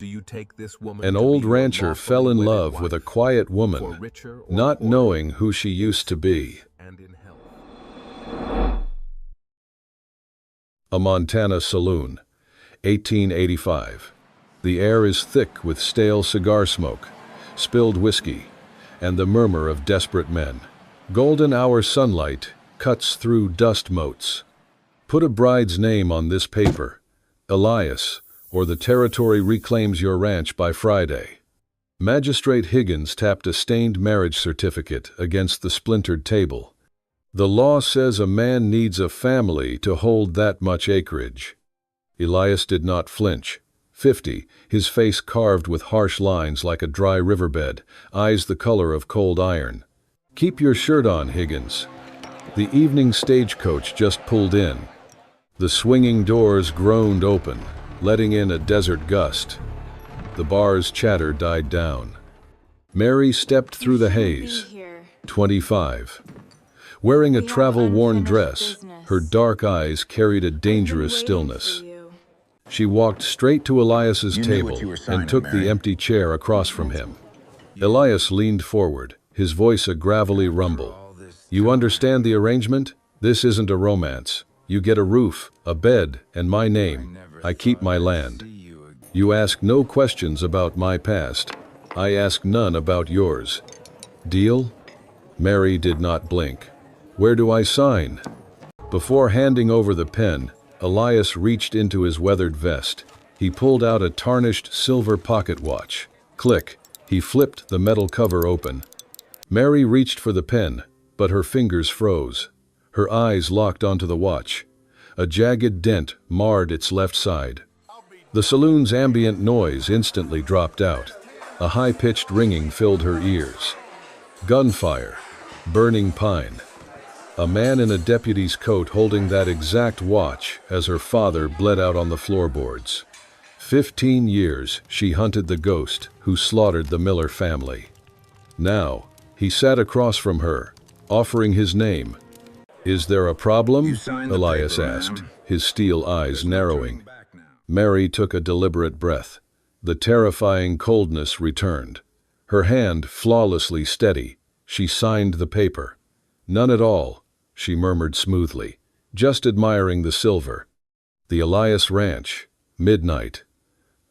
Do you take this woman An to old be your rancher fell in lawfully wedded love with a wife, quiet for woman, richer or not poorer, knowing who she used to be. and in health? A Montana saloon, 1885. The air is thick with stale cigar smoke, spilled whiskey, and the murmur of desperate men. Golden hour sunlight cuts through dust motes. Put a bride's name on this paper, Elias, or the territory reclaims your ranch by Friday. Magistrate Higgins tapped a stained marriage certificate against the splintered table. The law says a man needs a family to hold that much acreage. Elias did not flinch. 50, his face carved with harsh lines like a dry riverbed, eyes the color of cold iron. Keep your shirt on, Higgins. The evening stagecoach just pulled in. The swinging doors groaned open, letting in a desert gust. The bar's chatter died down. Mary stepped through the haze. 25. Wearing a travel-worn dress, her dark eyes carried a dangerous stillness. She walked straight to Elias's table and took the empty chair across from him. Elias leaned forward, his voice a gravelly rumble. You understand the arrangement? This isn't a romance. You get a roof, a bed, and my name. I keep my land. You ask no questions about my past. I ask none about yours. Deal? Mary did not blink. Where do I sign? Before handing over the pen, Elias reached into his weathered vest. He pulled out a tarnished silver pocket watch. Click. He flipped the metal cover open. Mary reached for the pen, but her fingers froze. Her eyes locked onto the watch. A jagged dent marred its left side. The saloon's ambient noise instantly dropped out. A high-pitched ringing filled her ears. Gunfire. Burning pine. A man in a deputy's coat holding that exact watch as her father bled out on the floorboards. 15 years she hunted the ghost who slaughtered the Miller family. Now, he sat across from her, offering his name. Is there a problem? Elias asked, his steel eyes narrowing. Mary took a deliberate breath. The terrifying coldness returned. Her hand flawlessly steady, she signed the paper. None at all, she murmured smoothly, just admiring the silver. The Elias Ranch, midnight.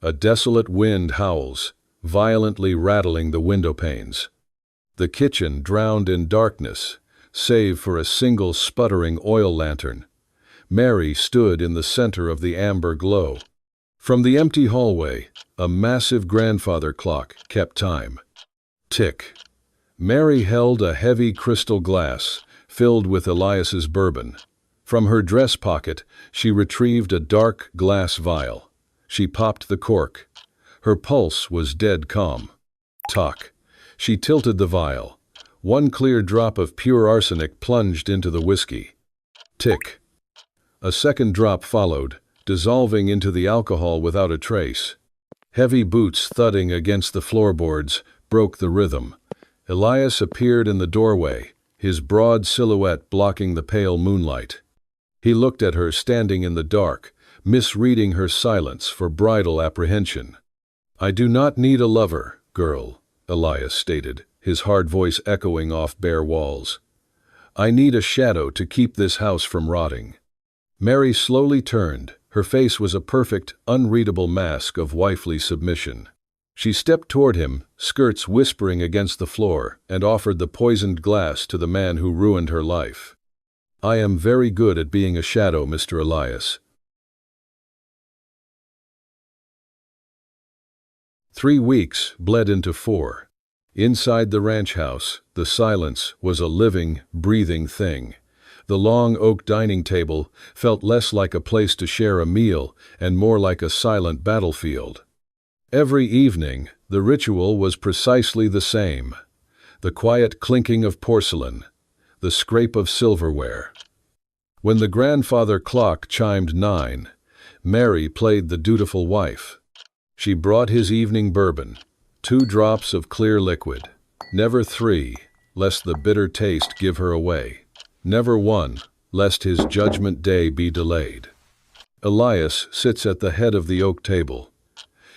A desolate wind howls, violently rattling the window panes. The kitchen drowned in darkness, save for a single sputtering oil lantern. Mary stood in the center of the amber glow. From the empty hallway, a massive grandfather clock kept time. Tick. Mary held a heavy crystal glass filled with Elias's bourbon. From her dress pocket, she retrieved a dark glass vial. She popped the cork. Her pulse was dead calm. Tock. She tilted the vial. One clear drop of pure arsenic plunged into the whiskey. Tick. A second drop followed, dissolving into the alcohol without a trace. Heavy boots thudding against the floorboards broke the rhythm. Elias appeared in the doorway, his broad silhouette blocking the pale moonlight. He looked at her standing in the dark, misreading her silence for bridal apprehension. I do not need a lover, girl, Elias stated, his hard voice echoing off bare walls. I need a shadow to keep this house from rotting. Mary slowly turned. Her face was a perfect, unreadable mask of wifely submission. She stepped toward him, skirts whispering against the floor, and offered the poisoned glass to the man who ruined her life. I am very good at being a shadow, Mr. Elias. 3 weeks bled into 4. Inside the ranch house, the silence was a living, breathing thing. The long oak dining table felt less like a place to share a meal and more like a silent battlefield. Every evening, the ritual was precisely the same. The quiet clinking of porcelain, the scrape of silverware. When the grandfather clock chimed 9, Mary played the dutiful wife. She brought his evening bourbon, 2 drops of clear liquid, never 3, lest the bitter taste give her away, never 1, lest his judgment day be delayed. Elias sits at the head of the oak table.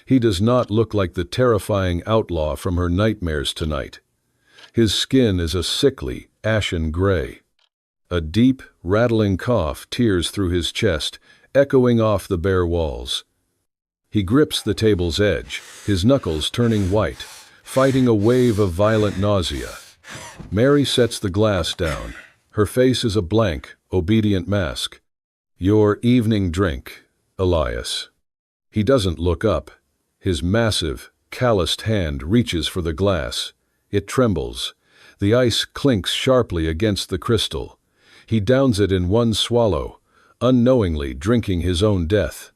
He does not look like the terrifying outlaw from her nightmares tonight. His skin is a sickly, ashen gray. A deep, rattling cough tears through his chest, echoing off the bare walls. He grips the table's edge, his knuckles turning white, fighting a wave of violent nausea. Mary sets the glass down. Her face is a blank, obedient mask. "Your evening drink, Elias." He doesn't look up. His massive, calloused hand reaches for the glass. It trembles. The ice clinks sharply against the crystal. He downs it in one swallow, unknowingly drinking his own death.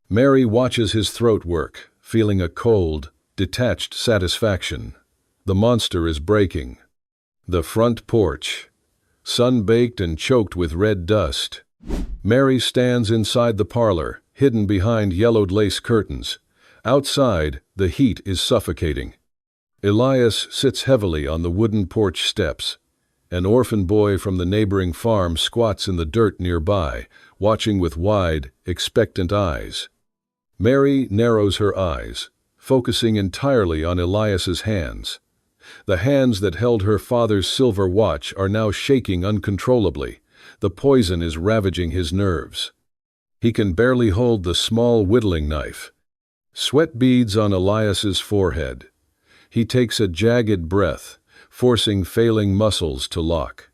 Mary watches his throat work, feeling a cold, detached satisfaction. The monster is breaking. The front porch, sun-baked and choked with red dust. Mary stands inside the parlor, hidden behind yellowed lace curtains. Outside, the heat is suffocating. Elias sits heavily on the wooden porch steps. An orphan boy from the neighboring farm squats in the dirt nearby, watching with wide, expectant eyes. Mary narrows her eyes, focusing entirely on Elias's hands. The hands that held her father's silver watch are now shaking uncontrollably. The poison is ravaging his nerves. He can barely hold the small whittling knife. Sweat beads on Elias's forehead. He takes a jagged breath, forcing failing muscles to lock.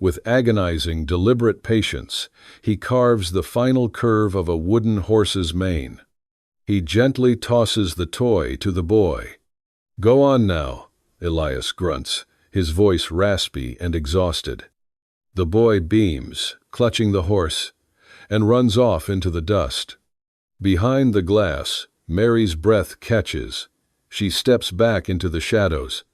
With agonizing, deliberate patience, he carves the final curve of a wooden horse's mane. He gently tosses the toy to the boy. "Go on now," Elias grunts, his voice raspy and exhausted. The boy beams, clutching the horse, and runs off into the dust. Behind the glass, Mary's breath catches. She steps back into the shadows.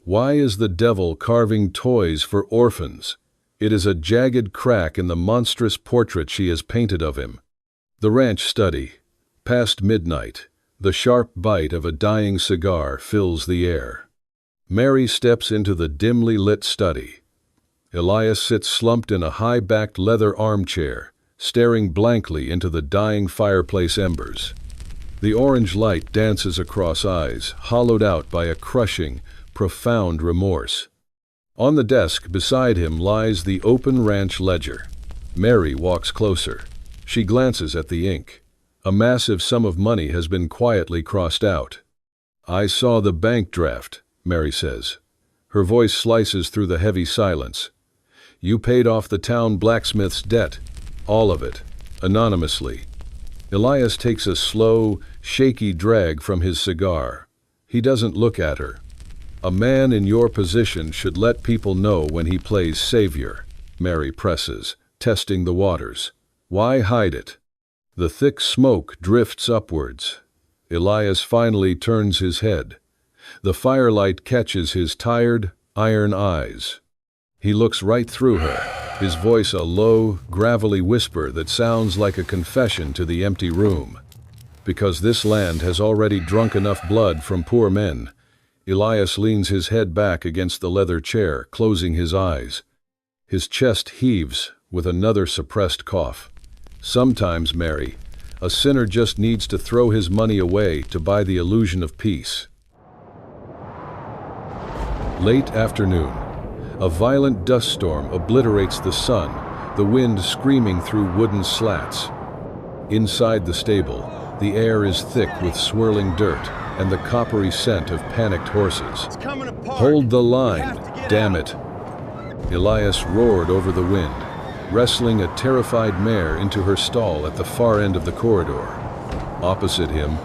Why is the devil carving toys for orphans? It is a jagged crack in the monstrous portrait she has painted of him. The ranch study. Past midnight, the sharp bite of a dying cigar fills the air. Mary steps into the dimly lit study. Elias sits slumped in a high-backed leather armchair, staring blankly into the dying fireplace embers. The orange light dances across eyes, hollowed out by a crushing, profound remorse. On the desk beside him lies the open ranch ledger. Mary walks closer. She glances at the ink. A massive sum of money has been quietly crossed out. "I saw the bank draft," Mary says. Her voice slices through the heavy silence. "You paid off the town blacksmith's debt, all of it, anonymously." Elias takes a slow, shaky drag from his cigar. He doesn't look at her. "A man in your position should let people know when he plays savior," Mary presses, testing the waters. "Why hide it?" The thick smoke drifts upwards. Elias finally turns his head. The firelight catches his tired, iron eyes. He looks right through her, his voice a low, gravelly whisper that sounds like a confession to the empty room. Because this land has already drunk enough blood from poor men. Elias leans his head back against the leather chair, closing his eyes. His chest heaves with another suppressed cough. Sometimes, Mary, a sinner just needs to throw his money away to buy the illusion of peace. Late afternoon. A violent dust storm obliterates the sun, the wind screaming through wooden slats. Inside the stable, the air is thick with swirling dirt and the coppery scent of panicked horses. "Hold the line, damn it!" Elias roared over the wind, wrestling a terrified mare into her stall at the far end of the corridor. Opposite him,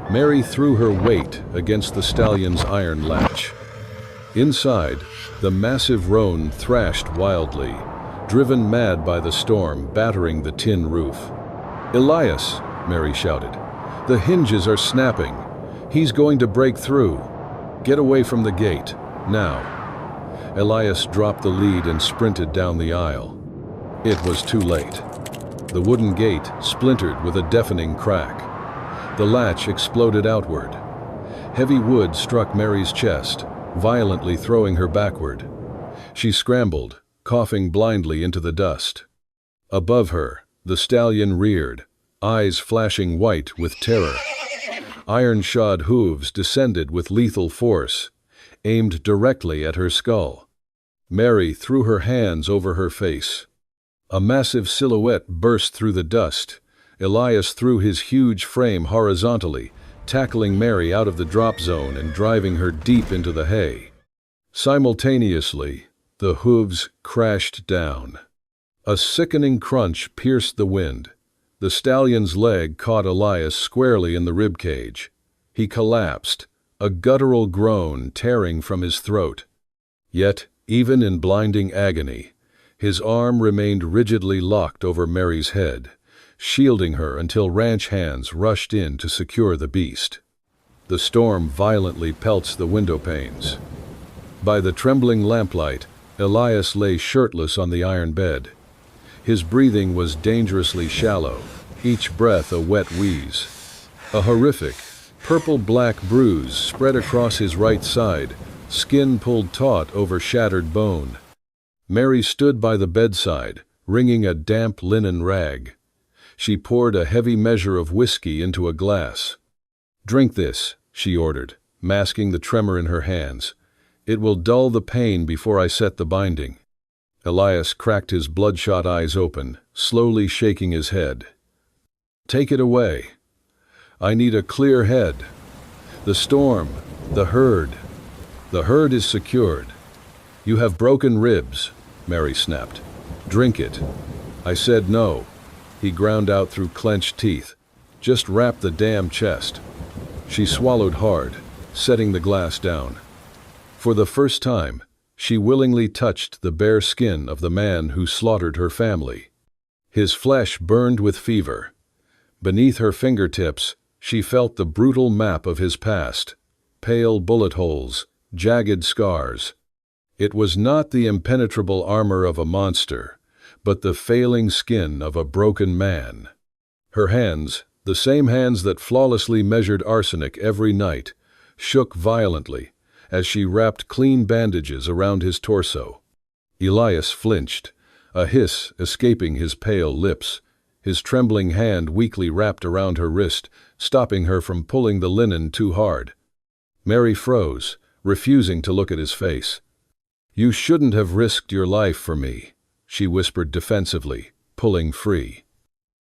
Mary threw her weight against the stallion's iron latch. Inside, the massive roan thrashed wildly, driven mad by the storm battering the tin roof. "Elias," Mary shouted, "the hinges are snapping. He's going to break through. Get away from the gate, now." Elias dropped the lead and sprinted down the aisle. It was too late. The wooden gate splintered with a deafening crack. The latch exploded outward. Heavy wood struck Mary's chest, violently throwing her backward. She scrambled, coughing blindly into the dust. Above her, the stallion reared, eyes flashing white with terror. Iron-shod hooves descended with lethal force, aimed directly at her skull. Mary threw her hands over her face. A massive silhouette burst through the dust. Elias threw his huge frame horizontally, tackling Mary out of the drop zone and driving her deep into the hay. Simultaneously, the hooves crashed down. A sickening crunch pierced the wind. The stallion's leg caught Elias squarely in the ribcage. He collapsed, a guttural groan tearing from his throat. Yet, even in blinding agony, his arm remained rigidly locked over Mary's head, shielding her until ranch hands rushed in to secure the beast. The storm violently pelts the window panes. By the trembling lamplight, Elias lay shirtless on the iron bed. His breathing was dangerously shallow, each breath a wet wheeze. A horrific, purple-black bruise spread across his right side, skin pulled taut over shattered bone. Mary stood by the bedside, wringing a damp linen rag. She poured a heavy measure of whiskey into a glass. "Drink this," she ordered, masking the tremor in her hands. "It will dull the pain before I set the binding." Elias cracked his bloodshot eyes open, slowly shaking his head. "Take it away. I need a clear head. The storm, the herd. The herd is secured." "You have broken ribs," Mary snapped. "Drink it." I said no. He ground out through clenched teeth. "Just wrap the damn chest." She swallowed hard, setting the glass down. For the first time, she willingly touched the bare skin of the man who slaughtered her family. His flesh burned with fever. Beneath her fingertips, she felt the brutal map of his past, pale bullet holes, jagged scars. It was not the impenetrable armor of a monster, but the failing skin of a broken man. Her hands, the same hands that flawlessly measured arsenic every night, shook violently as she wrapped clean bandages around his torso. Elias flinched, a hiss escaping his pale lips. His trembling hand weakly wrapped around her wrist, stopping her from pulling the linen too hard. Mary froze, refusing to look at his face. "You shouldn't have risked your life for me," she whispered defensively, pulling free.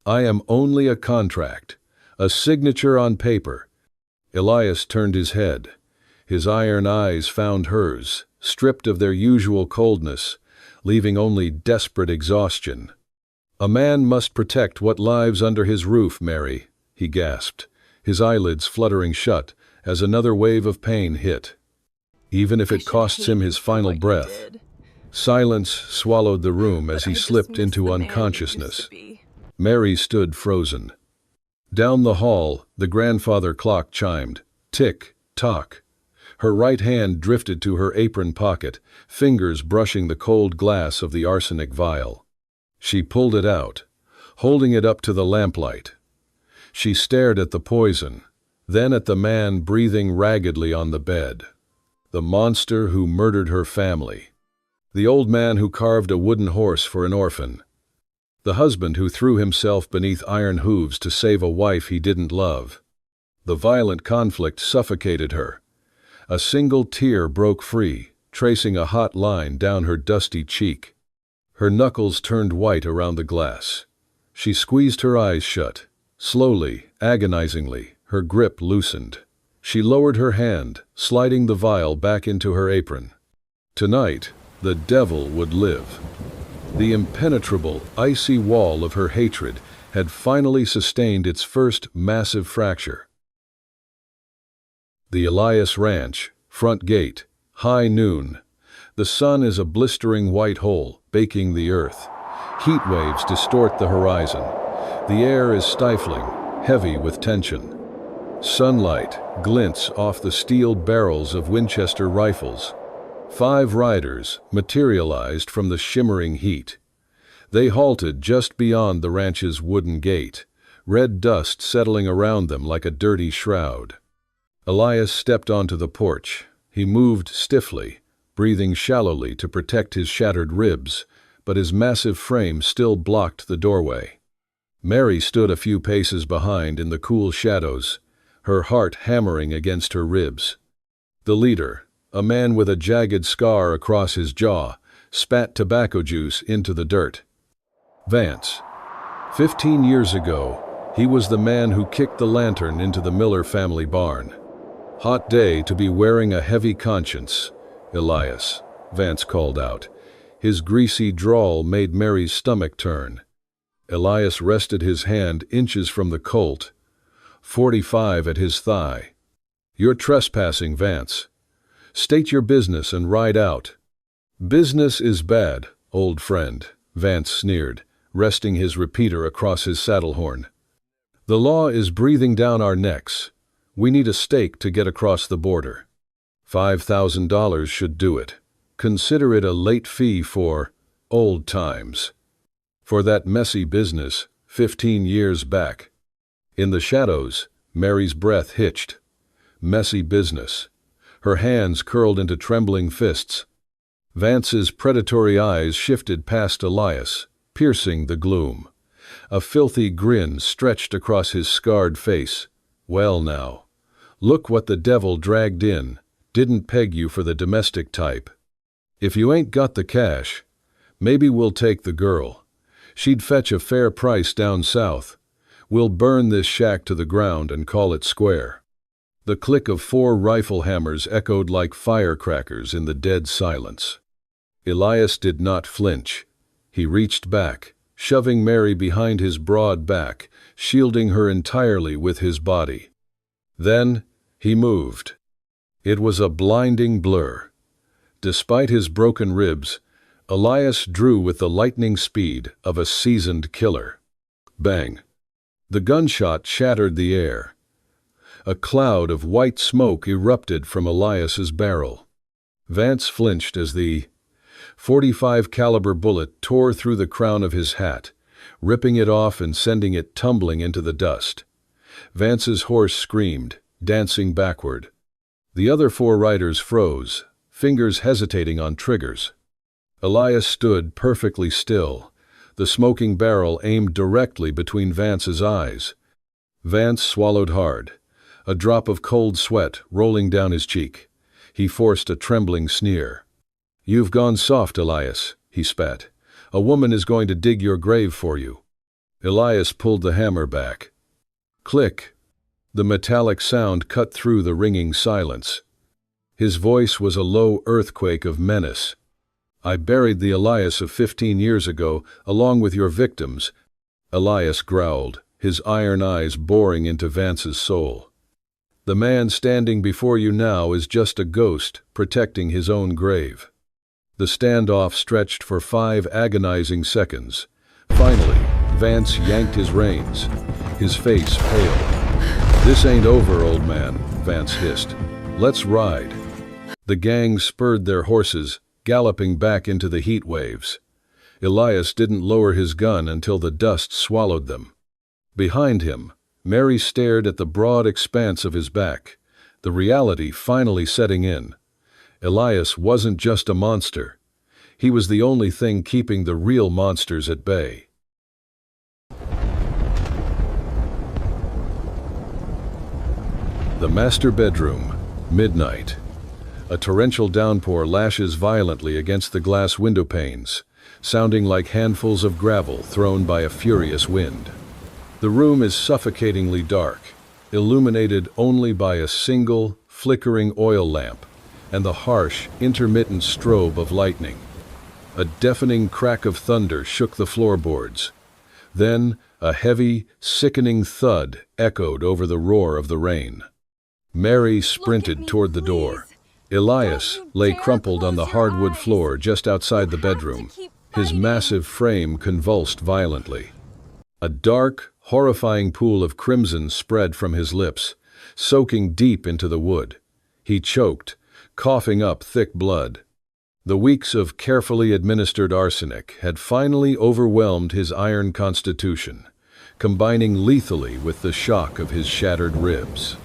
"I am only a contract, a signature on paper." Elias turned his head. His iron eyes found hers, stripped of their usual coldness, leaving only desperate exhaustion. "A man must protect what lives under his roof, Mary," he gasped, his eyelids fluttering shut as another wave of pain hit. "Even if it costs him his final breath." Silence swallowed the room as he slipped into unconsciousness. Mary stood frozen. Down the hall, the grandfather clock chimed. Tick, tock. Her right hand drifted to her apron pocket, fingers brushing the cold glass of the arsenic vial. She pulled it out, holding it up to the lamplight. She stared at the poison, then at the man breathing raggedly on the bed. The monster who murdered her family. The old man who carved a wooden horse for an orphan. The husband who threw himself beneath iron hooves to save a wife he didn't love. The violent conflict suffocated her. A single tear broke free, tracing a hot line down her dusty cheek. Her knuckles turned white around the glass. She squeezed her eyes shut. Slowly, agonizingly, her grip loosened. She lowered her hand, sliding the vial back into her apron. Tonight, the devil would live. The impenetrable, icy wall of her hatred had finally sustained its first massive fracture. The Elias Ranch, front gate, high noon. The sun is a blistering white hole, baking the earth. Heat waves distort the horizon. The air is stifling, heavy with tension. Sunlight glints off the steel barrels of Winchester rifles. 5 riders materialized from the shimmering heat. They halted just beyond the ranch's wooden gate, red dust settling around them like a dirty shroud. Elias stepped onto the porch. He moved stiffly, breathing shallowly to protect his shattered ribs, but his massive frame still blocked the doorway. Mary stood a few paces behind in the cool shadows, her heart hammering against her ribs. The leader, a man with a jagged scar across his jaw, spat tobacco juice into the dirt. Vance. 15 years ago, he was the man who kicked the lantern into the Miller family barn. Hot day to be wearing a heavy conscience, Elias, Vance called out. His greasy drawl made Mary's stomach turn. Elias rested his hand inches from the Colt, 45 at his thigh. You're trespassing, Vance. State your business and ride out. Business is bad, old friend, Vance sneered, resting his repeater across his saddle horn. The law is breathing down our necks. We need a stake to get across the border. $5,000 should do it. Consider it a late fee for old times. For that messy business, 15 years back. In the shadows, Mary's breath hitched. Messy business. Her hands curled into trembling fists. Vance's predatory eyes shifted past Elias, piercing the gloom. A filthy grin stretched across his scarred face. Well now, look what the devil dragged in. Didn't peg you for the domestic type. If you ain't got the cash, maybe we'll take the girl. She'd fetch a fair price down south. We'll burn this shack to the ground and call it square. The click of 4 rifle hammers echoed like firecrackers in the dead silence. Elias did not flinch. He reached back, shoving Mary behind his broad back, shielding her entirely with his body. Then he moved. It was a blinding blur. Despite his broken ribs, Elias drew with the lightning speed of a seasoned killer. Bang! The gunshot shattered the air. A cloud of white smoke erupted from Elias's barrel. Vance flinched as the .45 caliber bullet tore through the crown of his hat, ripping it off and sending it tumbling into the dust. Vance's horse screamed, dancing backward. The other 4 riders froze, fingers hesitating on triggers. Elias stood perfectly still, the smoking barrel aimed directly between Vance's eyes. Vance swallowed hard, a drop of cold sweat rolling down his cheek. He forced a trembling sneer. "You've gone soft, Elias," he spat. "A woman is going to dig your grave for you." Elias pulled the hammer back. Click! The metallic sound cut through the ringing silence. His voice was a low earthquake of menace. "I buried the Elias of 15 years ago, along with your victims," Elias growled, his iron eyes boring into Vance's soul. "The man standing before you now is just a ghost protecting his own grave." The standoff stretched for 5 agonizing seconds. Finally, Vance yanked his reins, his face pale. "This ain't over, old man," Vance hissed. "Let's ride." The gang spurred their horses, galloping back into the heat waves. Elias didn't lower his gun until the dust swallowed them. Behind him, Mary stared at the broad expanse of his back, the reality finally setting in. Elias wasn't just a monster. He was the only thing keeping the real monsters at bay. The master bedroom, midnight. A torrential downpour lashes violently against the glass window panes, sounding like handfuls of gravel thrown by a furious wind. The room is suffocatingly dark, illuminated only by a single, flickering oil lamp and the harsh, intermittent strobe of lightning. A deafening crack of thunder shook the floorboards. Then a heavy, sickening thud echoed over the roar of the rain. Mary sprinted toward the door. Elias lay crumpled on the hardwood floor just outside the bedroom, his massive frame convulsed violently. A dark, horrifying pool of crimson spread from his lips, soaking deep into the wood. He choked, coughing up thick blood. The weeks of carefully administered arsenic had finally overwhelmed his iron constitution, combining lethally with the shock of his shattered ribs.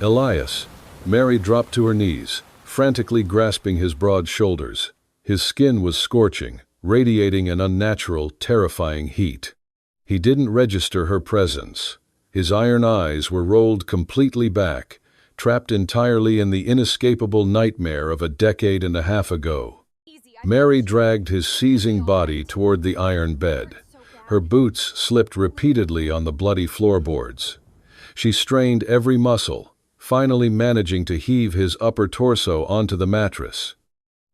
"Elias," Mary dropped to her knees, frantically grasping his broad shoulders. His skin was scorching, radiating an unnatural, terrifying heat. He didn't register her presence. His iron eyes were rolled completely back, trapped entirely in the inescapable nightmare of a decade and a half ago. Mary dragged his seizing body toward the iron bed. Her boots slipped repeatedly on the bloody floorboards. She strained every muscle, finally managing to heave his upper torso onto the mattress.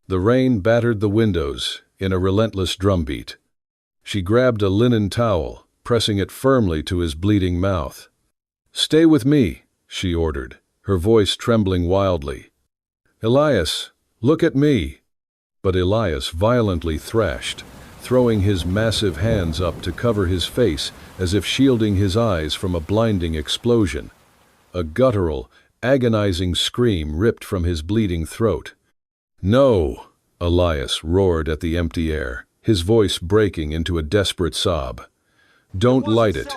The rain battered the windows in a relentless drumbeat. She grabbed a linen towel, pressing it firmly to his bleeding mouth. "Stay with me," she ordered, her voice trembling wildly. "Elias, look at me." But Elias violently thrashed, throwing his massive hands up to cover his face as if shielding his eyes from a blinding explosion. A guttural, agonizing scream ripped from his bleeding throat. "No!" Elias roared at the empty air, his voice breaking into a desperate sob. "Don't light it.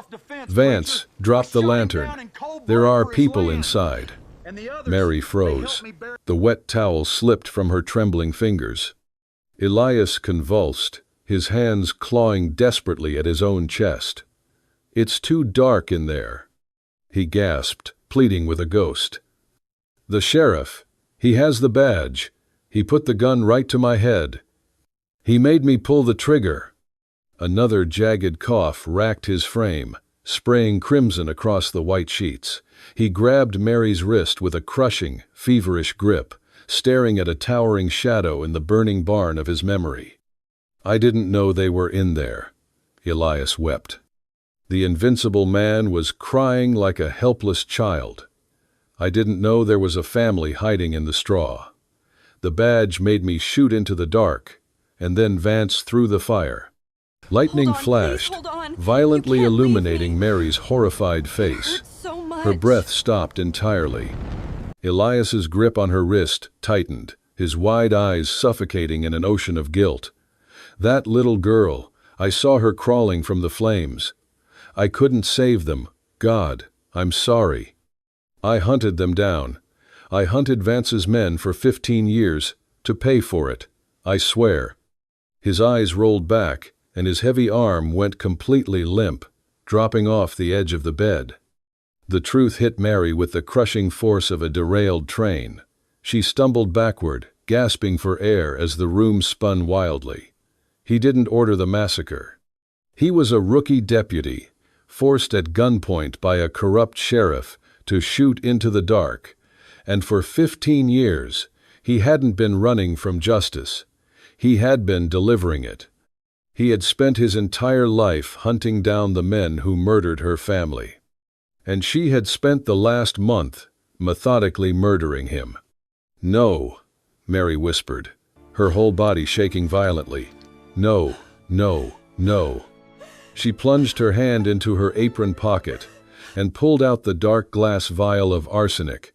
Vance, drop the lantern. There are people inside." Mary froze. The wet towel slipped from her trembling fingers. Elias convulsed, his hands clawing desperately at his own chest. "It's too dark in there," he gasped, pleading with a ghost. "The sheriff. He has the badge. He put the gun right to my head. He made me pull the trigger." Another jagged cough racked his frame, spraying crimson across the white sheets. He grabbed Mary's wrist with a crushing, feverish grip, staring at a towering shadow in the burning barn of his memory. "I didn't know they were in there," Elias wept. The invincible man was crying like a helpless child. "I didn't know there was a family hiding in the straw. The badge made me shoot into the dark, and then Vance through the fire." Lightning flashed, violently illuminating Mary's horrified face. Her breath stopped entirely. Elias's grip on her wrist tightened, his wide eyes suffocating in an ocean of guilt. "That little girl, I saw her crawling from the flames. I couldn't save them. God, I'm sorry. I hunted them down. I hunted Vance's men for 15 years, to pay for it, I swear." His eyes rolled back, and his heavy arm went completely limp, dropping off the edge of the bed. The truth hit Mary with the crushing force of a derailed train. She stumbled backward, gasping for air as the room spun wildly. He didn't order the massacre. He was a rookie deputy, forced at gunpoint by a corrupt sheriff to shoot into the dark, and for 15 years he hadn't been running from justice. He had been delivering it. He had spent his entire life hunting down the men who murdered her family. And she had spent the last month methodically murdering him. "No," Mary whispered, her whole body shaking violently. "No, no, no." She plunged her hand into her apron pocket and pulled out the dark glass vial of arsenic,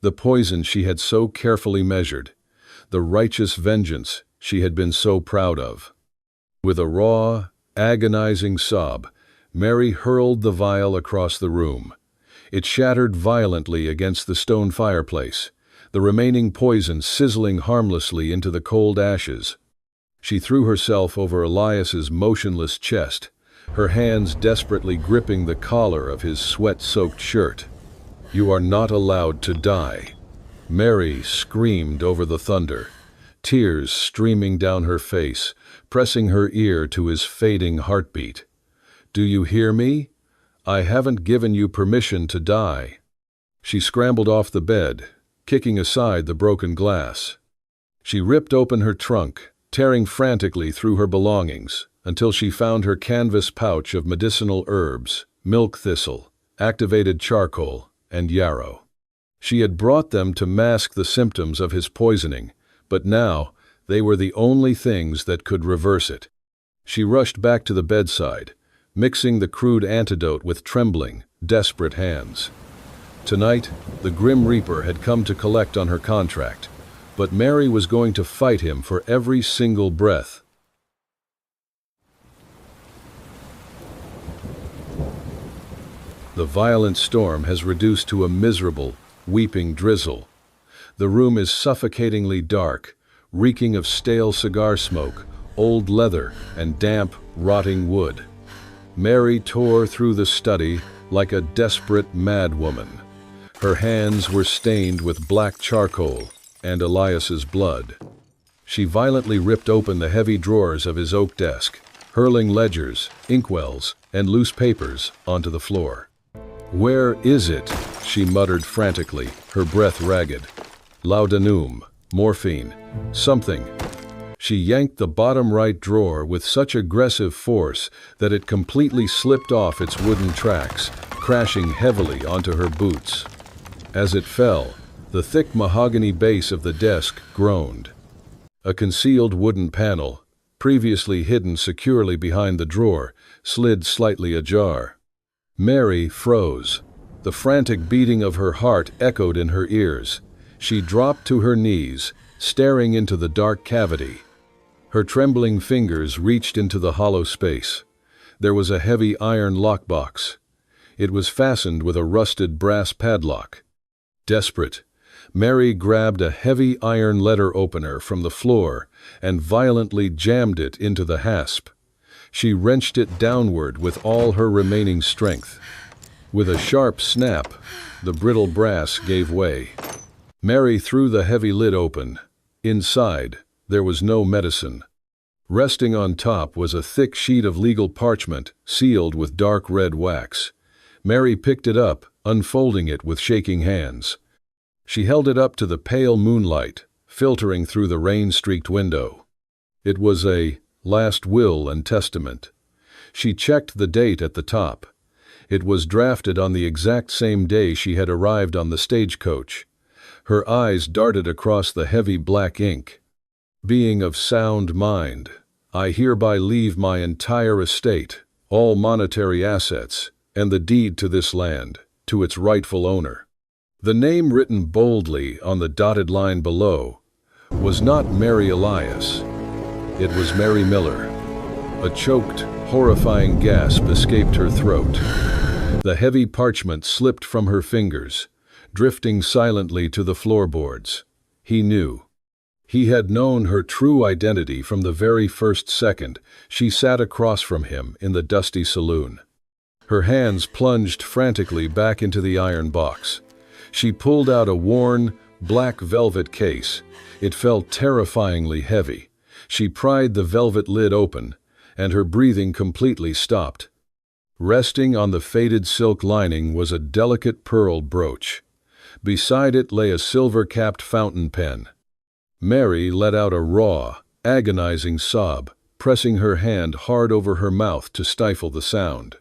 the poison she had so carefully measured, the righteous vengeance she had been so proud of. With a raw, agonizing sob, Mary hurled the vial across the room. It shattered violently against the stone fireplace, the remaining poison sizzling harmlessly into the cold ashes. She threw herself over Elias's motionless chest, her hands desperately gripping the collar of his sweat-soaked shirt. "You are not allowed to die," Mary screamed over the thunder, tears streaming down her face, pressing her ear to his fading heartbeat. "Do you hear me? I haven't given you permission to die." She scrambled off the bed, kicking aside the broken glass. She ripped open her trunk, tearing frantically through her belongings, until she found her canvas pouch of medicinal herbs, milk thistle, activated charcoal, and yarrow. She had brought them to mask the symptoms of his poisoning, but now they were the only things that could reverse it. She rushed back to the bedside, mixing the crude antidote with trembling, desperate hands. Tonight, the Grim Reaper had come to collect on her contract, but Mary was going to fight him for every single breath. The violent storm has reduced to a miserable, weeping drizzle. The room is suffocatingly dark, reeking of stale cigar smoke, old leather, and damp, rotting wood. Mary tore through the study, like a desperate mad woman. Her hands were stained with black charcoal and Elias's blood. She violently ripped open the heavy drawers of his oak desk, hurling ledgers, inkwells, and loose papers onto the floor. "Where is it?" she muttered frantically, her breath ragged. "Laudanum, morphine, something." She yanked the bottom right drawer with such aggressive force that it completely slipped off its wooden tracks, crashing heavily onto her boots. As it fell, the thick mahogany base of the desk groaned. A concealed wooden panel, previously hidden securely behind the drawer, slid slightly ajar. Mary froze. The frantic beating of her heart echoed in her ears. She dropped to her knees, staring into the dark cavity. Her trembling fingers reached into the hollow space. There was a heavy iron lockbox. It was fastened with a rusted brass padlock. Desperate, Mary grabbed a heavy iron letter opener from the floor and violently jammed it into the hasp. She wrenched it downward with all her remaining strength. With a sharp snap, the brittle brass gave way. Mary threw the heavy lid open. Inside, there was no medicine. Resting on top was a thick sheet of legal parchment, sealed with dark red wax. Mary picked it up, unfolding it with shaking hands. She held it up to the pale moonlight, filtering through the rain-streaked window. It was a last will and testament. She checked the date at the top. It was drafted on the exact same day she had arrived on the stagecoach. Her eyes darted across the heavy black ink. "Being of sound mind, I hereby leave my entire estate, all monetary assets, and the deed to this land, to its rightful owner." The name written boldly on the dotted line below was not Mary Elias. It was Mary Miller. A choked, horrifying gasp escaped her throat. The heavy parchment slipped from her fingers, drifting silently to the floorboards. He knew. He had known her true identity from the very first second she sat across from him in the dusty saloon. Her hands plunged frantically back into the iron box. She pulled out a worn, black velvet case. It felt terrifyingly heavy. She pried the velvet lid open, and her breathing completely stopped. Resting on the faded silk lining was a delicate pearl brooch. Beside it lay a silver-capped fountain pen. Mary let out a raw, agonizing sob, pressing her hand hard over her mouth to stifle the sound.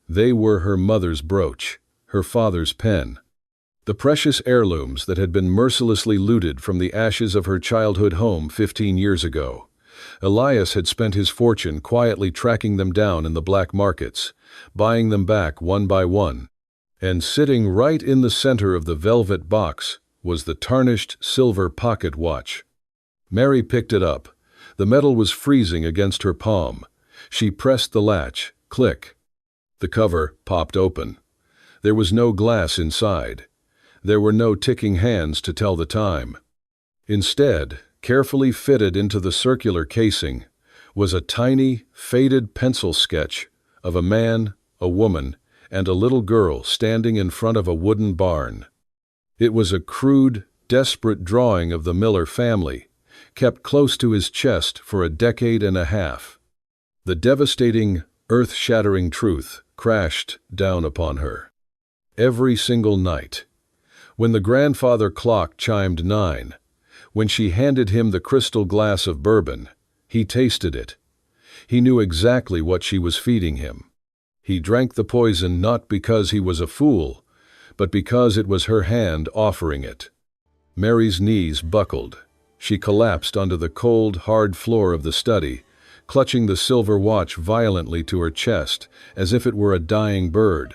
They were her mother's brooch, her father's pen. The precious heirlooms that had been mercilessly looted from the ashes of her childhood home 15 years ago. Elias had spent his fortune quietly tracking them down in the black markets, buying them back one by one. And sitting right in the center of the velvet box was the tarnished silver pocket watch. Mary picked it up. The metal was freezing against her palm. She pressed the latch. Click. The cover popped open. There was no glass inside. There were no ticking hands to tell the time. Instead, carefully fitted into the circular casing, was a tiny, faded pencil sketch of a man, a woman, and a little girl standing in front of a wooden barn. It was a crude, desperate drawing of the Miller family, kept close to his chest for a decade and a half. The devastating, earth-shattering truth crashed down upon her. Every single night, when the grandfather clock chimed 9, when she handed him the crystal glass of bourbon, he tasted it. He knew exactly what she was feeding him. He drank the poison not because he was a fool, but because it was her hand offering it. Mary's knees buckled. She collapsed onto the cold, hard floor of the study, clutching the silver watch violently to her chest as if it were a dying bird.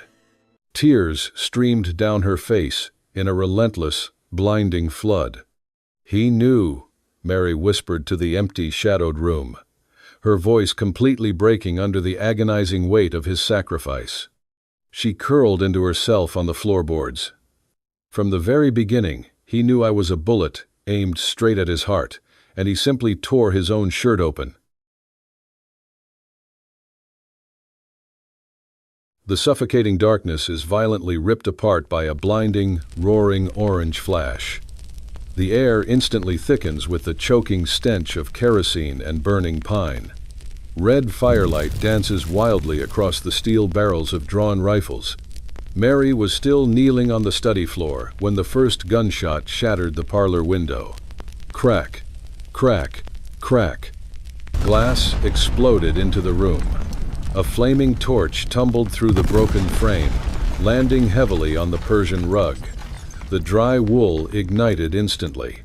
Tears streamed down her face in a relentless, blinding flood. "He knew," Mary whispered to the empty, shadowed room, her voice completely breaking under the agonizing weight of his sacrifice. She curled into herself on the floorboards. "From the very beginning, he knew I was a bullet aimed straight at his heart, and he simply tore his own shirt open." The suffocating darkness is violently ripped apart by a blinding, roaring orange flash. The air instantly thickens with the choking stench of kerosene and burning pine. Red firelight dances wildly across the steel barrels of drawn rifles. Mary was still kneeling on the study floor when the first gunshot shattered the parlor window. Crack, crack, crack. Glass exploded into the room. A flaming torch tumbled through the broken frame, landing heavily on the Persian rug. The dry wool ignited instantly.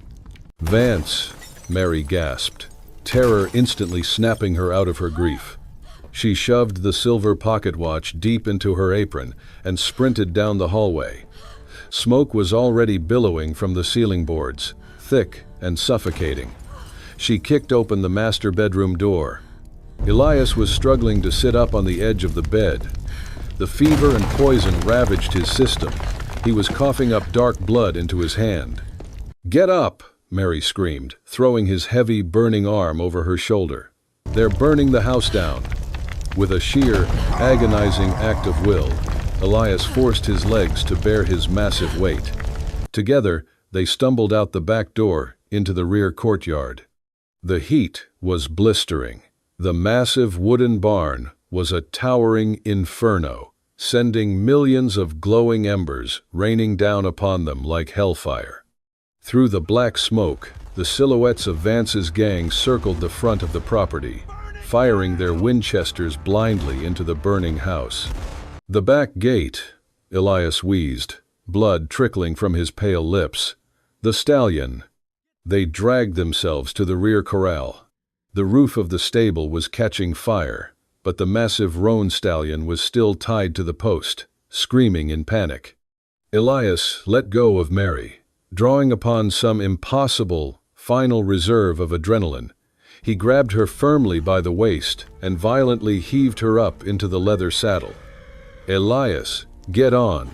"Vance," Mary gasped, terror instantly snapping her out of her grief. She shoved the silver pocket watch deep into her apron and sprinted down the hallway. Smoke was already billowing from the ceiling boards, thick and suffocating. She kicked open the master bedroom door. Elias was struggling to sit up on the edge of the bed. The fever and poison ravaged his system. He was coughing up dark blood into his hand. "Get up!" Mary screamed, throwing his heavy, burning arm over her shoulder. "They're burning the house down." With a sheer, agonizing act of will, Elias forced his legs to bear his massive weight. Together, they stumbled out the back door into the rear courtyard. The heat was blistering. The massive wooden barn was a towering inferno, sending millions of glowing embers raining down upon them like hellfire. Through the black smoke, the silhouettes of Vance's gang circled the front of the property, firing their Winchesters blindly into the burning house. "The back gate," Elias wheezed, blood trickling from his pale lips. "The stallion." They dragged themselves to the rear corral. The roof of the stable was catching fire, but the massive roan stallion was still tied to the post, screaming in panic. Elias let go of Mary. Drawing upon some impossible, final reserve of adrenaline, he grabbed her firmly by the waist and violently heaved her up into the leather saddle. "Elias, get on!"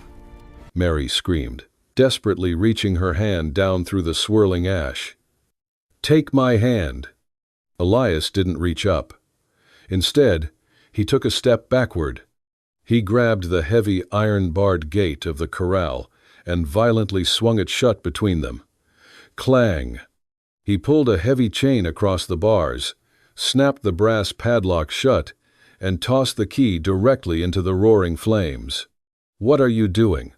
Mary screamed, desperately reaching her hand down through the swirling ash. "Take my hand!" Elias didn't reach up. Instead, he took a step backward. He grabbed the heavy iron-barred gate of the corral and violently swung it shut between them. Clang! He pulled a heavy chain across the bars, snapped the brass padlock shut, and tossed the key directly into the roaring flames. "What are you doing?"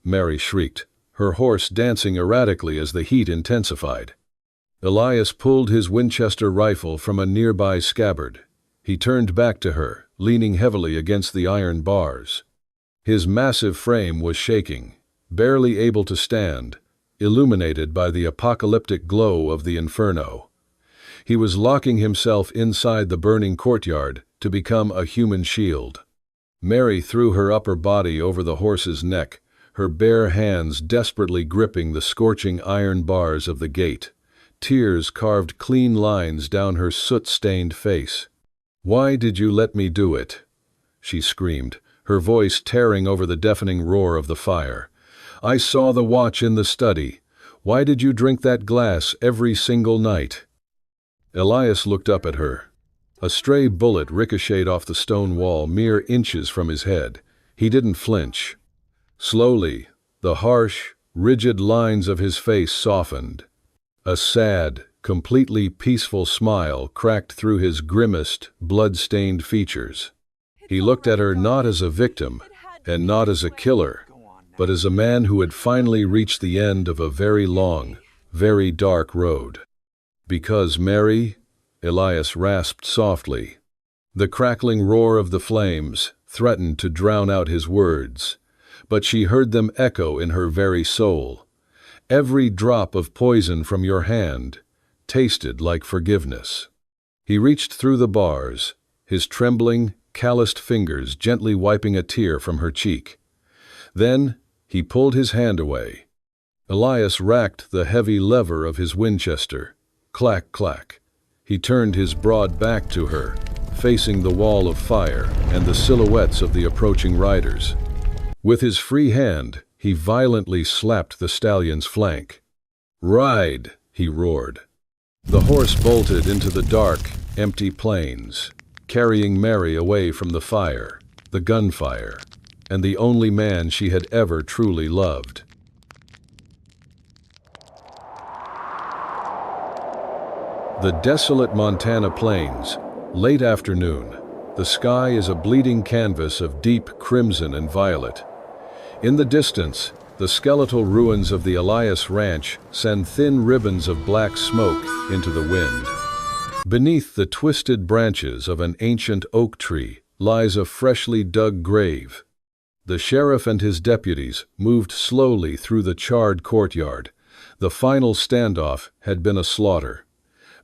Mary shrieked, her horse dancing erratically as the heat intensified. Elias pulled his Winchester rifle from a nearby scabbard. He turned back to her, leaning heavily against the iron bars. His massive frame was shaking, barely able to stand, illuminated by the apocalyptic glow of the inferno. He was locking himself inside the burning courtyard to become a human shield. Mary threw her upper body over the horse's neck, her bare hands desperately gripping the scorching iron bars of the gate. Tears carved clean lines down her soot-stained face. "Why did you let me do it?" she screamed, her voice tearing over the deafening roar of the fire. "I saw the watch in the study. Why did you drink that glass every single night?" Elias looked up at her. A stray bullet ricocheted off the stone wall mere inches from his head. He didn't flinch. Slowly, the harsh, rigid lines of his face softened. A sad, completely peaceful smile cracked through his grimaced, blood-stained features. He looked at her not as a victim, and not as a killer, but as a man who had finally reached the end of a very long, very dark road. "Because Mary," Elias rasped softly. The crackling roar of the flames threatened to drown out his words, but she heard them echo in her very soul. "Every drop of poison from your hand tasted like forgiveness." He reached through the bars, his trembling, calloused fingers gently wiping a tear from her cheek. Then he pulled his hand away. Elias racked the heavy lever of his Winchester. Clack, clack. He turned his broad back to her, facing the wall of fire and the silhouettes of the approaching riders. With his free hand, he violently slapped the stallion's flank. "Ride!" he roared. The horse bolted into the dark, empty plains, carrying Mary away from the fire, the gunfire, and the only man she had ever truly loved. The desolate Montana plains, late afternoon. The sky is a bleeding canvas of deep crimson and violet. In the distance, the skeletal ruins of the Elias Ranch send thin ribbons of black smoke into the wind. Beneath the twisted branches of an ancient oak tree lies a freshly dug grave. The sheriff and his deputies moved slowly through the charred courtyard. The final standoff had been a slaughter.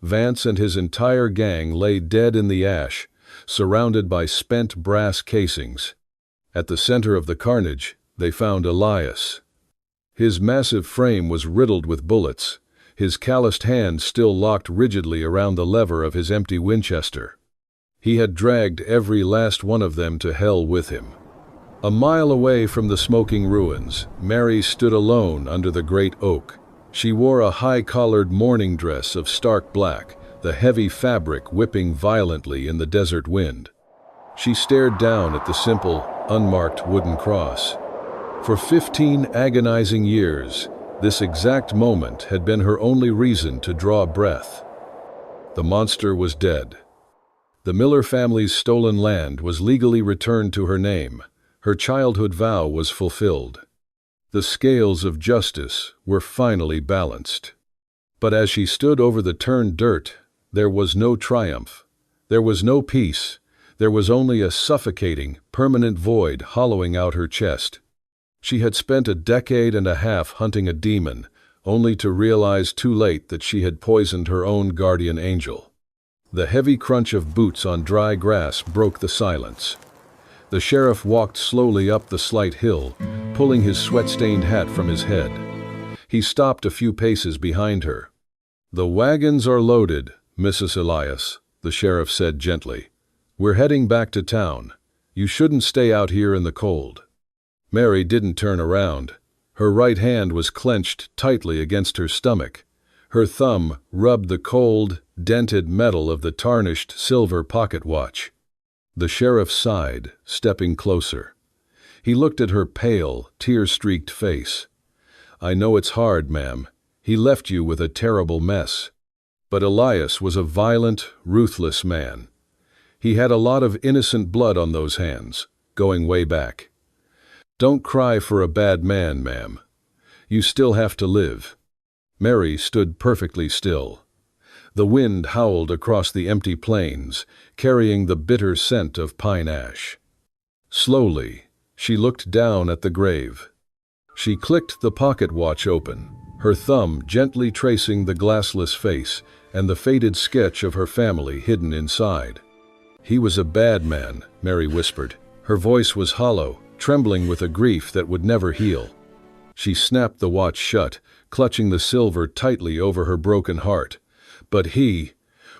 Vance and his entire gang lay dead in the ash, surrounded by spent brass casings. At the center of the carnage, they found Elias. His massive frame was riddled with bullets, his calloused hands still locked rigidly around the lever of his empty Winchester. He had dragged every last one of them to hell with him. A mile away from the smoking ruins, Mary stood alone under the great oak. She wore a high-collared mourning dress of stark black, the heavy fabric whipping violently in the desert wind. She stared down at the simple, unmarked wooden cross. For 15 agonizing years, this exact moment had been her only reason to draw breath. The monster was dead. The Miller family's stolen land was legally returned to her name. Her childhood vow was fulfilled. The scales of justice were finally balanced. But as she stood over the turned dirt, there was no triumph. There was no peace. There was only a suffocating, permanent void hollowing out her chest. She had spent a decade and a half hunting a demon, only to realize too late that she had poisoned her own guardian angel. The heavy crunch of boots on dry grass broke the silence. The sheriff walked slowly up the slight hill, pulling his sweat-stained hat from his head. He stopped a few paces behind her. "The wagons are loaded, Mrs. Elias," the sheriff said gently. "We're heading back to town. You shouldn't stay out here in the cold." Mary didn't turn around. Her right hand was clenched tightly against her stomach. Her thumb rubbed the cold, dented metal of the tarnished silver pocket watch. The sheriff sighed, stepping closer. He looked at her pale, tear-streaked face. "I know it's hard, ma'am. He left you with a terrible mess. But Elias was a violent, ruthless man. He had a lot of innocent blood on those hands, going way back. Don't cry for a bad man, ma'am. You still have to live." Mary stood perfectly still. The wind howled across the empty plains, carrying the bitter scent of pine ash. Slowly, she looked down at the grave. She clicked the pocket watch open, her thumb gently tracing the glassless face and the faded sketch of her family hidden inside. "He was a bad man," Mary whispered. Her voice was hollow, trembling with a grief that would never heal. She snapped the watch shut, clutching the silver tightly over her broken heart. "But he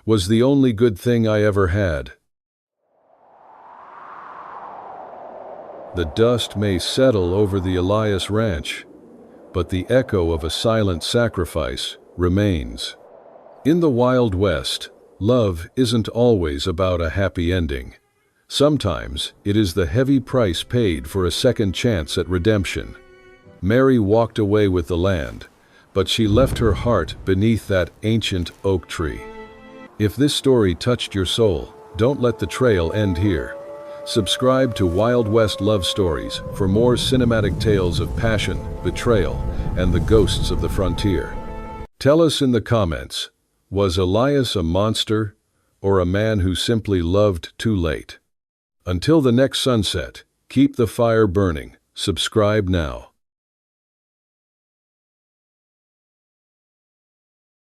was the only good thing I ever had." The dust may settle over the Elias Ranch, but the echo of a silent sacrifice remains. In the Wild West, love isn't always about a happy ending. Sometimes it is the heavy price paid for a second chance at redemption. Mary walked away with the land, but she left her heart beneath that ancient oak tree. If this story touched your soul, don't let the trail end here. Subscribe to Wild West Love Stories for more cinematic tales of passion, betrayal, and the ghosts of the frontier. Tell us in the comments, was Elias a monster or a man who simply loved too late? Until the next sunset, keep the fire burning. Subscribe now.